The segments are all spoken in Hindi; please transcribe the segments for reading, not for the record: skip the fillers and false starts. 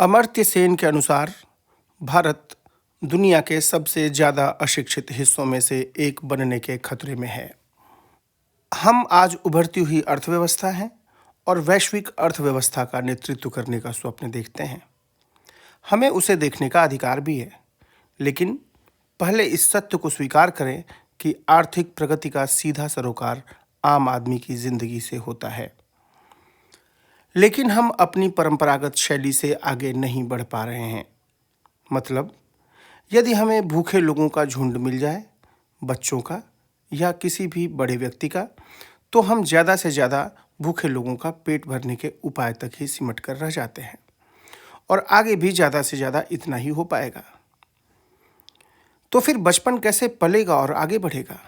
अमर्त्य सेन के अनुसार भारत दुनिया के सबसे ज़्यादा अशिक्षित हिस्सों में से एक बनने के खतरे में है। हम आज उभरती हुई अर्थव्यवस्था हैं और वैश्विक अर्थव्यवस्था का नेतृत्व करने का स्वप्न देखते हैं। हमें उसे देखने का अधिकार भी है, लेकिन पहले इस सत्य को स्वीकार करें कि आर्थिक प्रगति का सीधा सरोकार आम आदमी की जिंदगी से होता है। लेकिन हम अपनी परंपरागत शैली से आगे नहीं बढ़ पा रहे हैं। मतलब, यदि हमें भूखे लोगों का झुंड मिल जाए, बच्चों का या किसी भी बड़े व्यक्ति का, तो हम ज़्यादा से ज़्यादा भूखे लोगों का पेट भरने के उपाय तक ही सिमट कर रह जाते हैं और आगे भी ज़्यादा से ज़्यादा इतना ही हो पाएगा। तो फिर बचपन कैसे पलेगा और आगे बढ़ेगा?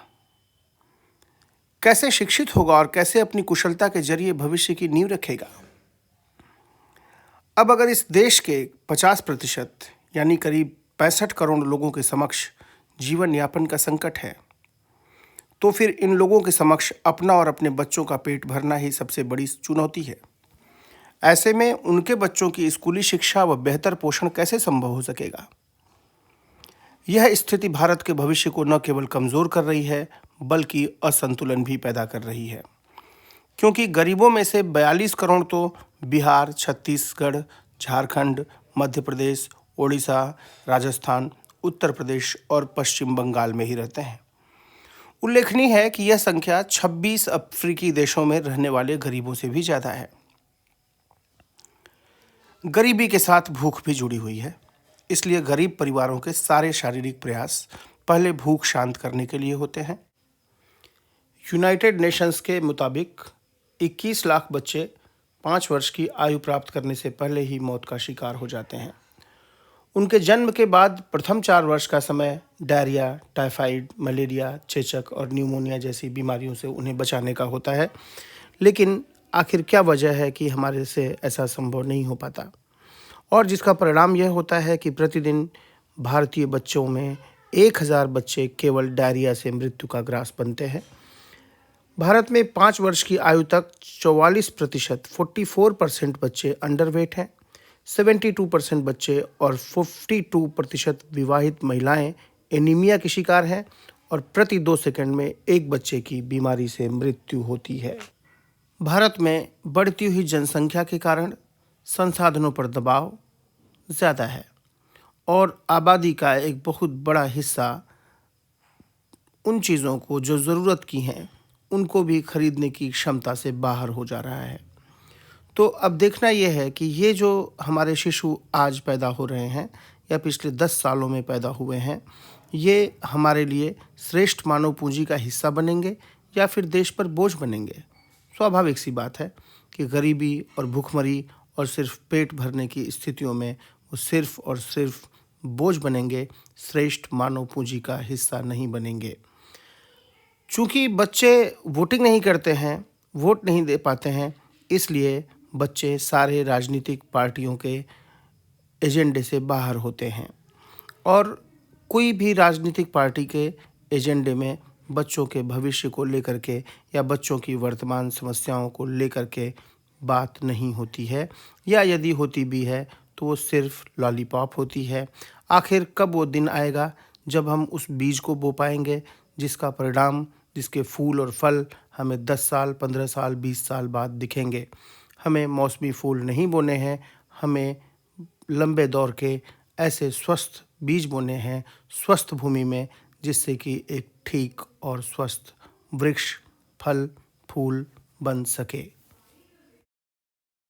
कैसे शिक्षित होगा और कैसे अपनी कुशलता के जरिए भविष्य की नींव रखेगा? अब अगर इस देश के 50% यानी करीब 65 करोड़ लोगों के समक्ष जीवन यापन का संकट है, तो फिर इन लोगों के समक्ष अपना और अपने बच्चों का पेट भरना ही सबसे बड़ी चुनौती है। ऐसे में उनके बच्चों की स्कूली शिक्षा व बेहतर पोषण कैसे संभव हो सकेगा? यह स्थिति भारत के भविष्य को न केवल कमज़ोर कर रही है, बल्कि असंतुलन भी पैदा कर रही है। क्योंकि गरीबों में से 42 करोड़ तो बिहार, छत्तीसगढ़, झारखंड, मध्य प्रदेश, ओडिशा, राजस्थान, उत्तर प्रदेश और पश्चिम बंगाल में ही रहते हैं। उल्लेखनीय है कि यह संख्या 26 अफ्रीकी देशों में रहने वाले गरीबों से भी ज़्यादा है। गरीबी के साथ भूख भी जुड़ी हुई है, इसलिए गरीब परिवारों के सारे शारीरिक प्रयास पहले भूख शांत करने के लिए होते हैं। यूनाइटेड नेशंस के मुताबिक 21 लाख बच्चे 5 वर्ष की आयु प्राप्त करने से पहले ही मौत का शिकार हो जाते हैं। उनके जन्म के बाद प्रथम 4 वर्ष का समय डायरिया, टाइफाइड, मलेरिया, चेचक और न्यूमोनिया जैसी बीमारियों से उन्हें बचाने का होता है। लेकिन आखिर क्या वजह है कि हमारे से ऐसा संभव नहीं हो पाता, और जिसका परिणाम यह होता है कि प्रतिदिन भारतीय बच्चों में 1000 बच्चे केवल डायरिया से मृत्यु का ग्रास बनते हैं। भारत में 5 वर्ष की आयु तक 44% 44% बच्चे अंडरवेट हैं, 72% बच्चे और 52% विवाहित महिलाएं एनीमिया की शिकार हैं और प्रति 2 सेकंड में एक बच्चे की बीमारी से मृत्यु होती है। भारत में बढ़ती हुई जनसंख्या के कारण संसाधनों पर दबाव ज़्यादा है और आबादी का एक बहुत बड़ा हिस्सा उन चीज़ों को जो ज़रूरत की हैं उनको भी खरीदने की क्षमता से बाहर हो जा रहा है। तो अब देखना यह है कि ये जो हमारे शिशु आज पैदा हो रहे हैं या पिछले 10 सालों में पैदा हुए हैं, ये हमारे लिए श्रेष्ठ मानव पूंजी का हिस्सा बनेंगे या फिर देश पर बोझ बनेंगे। स्वाभाविक सी बात है कि गरीबी और भूखमरी और सिर्फ पेट भरने की स्थितियों में वो सिर्फ और सिर्फ बोझ बनेंगे, श्रेष्ठ मानव पूंजी का हिस्सा नहीं बनेंगे। चूँकि बच्चे वोटिंग नहीं करते हैं, वोट नहीं दे पाते हैं, इसलिए बच्चे सारे राजनीतिक पार्टियों के एजेंडे से बाहर होते हैं और कोई भी राजनीतिक पार्टी के एजेंडे में बच्चों के भविष्य को लेकर के या बच्चों की वर्तमान समस्याओं को लेकर के बात नहीं होती है, या यदि होती भी है तो वो सिर्फ लॉलीपॉप होती है। आखिर कब वो दिन आएगा जब हम उस बीज को बो पाएंगे जिसका परिणाम, जिसके फूल और फल हमें 10 साल, 15 साल, 20 साल बाद दिखेंगे? हमें मौसमी फूल नहीं बोने हैं, हमें लंबे दौर के ऐसे स्वस्थ बीज बोने हैं स्वस्थ भूमि में, जिससे कि एक ठीक और स्वस्थ वृक्ष फल फूल बन सके।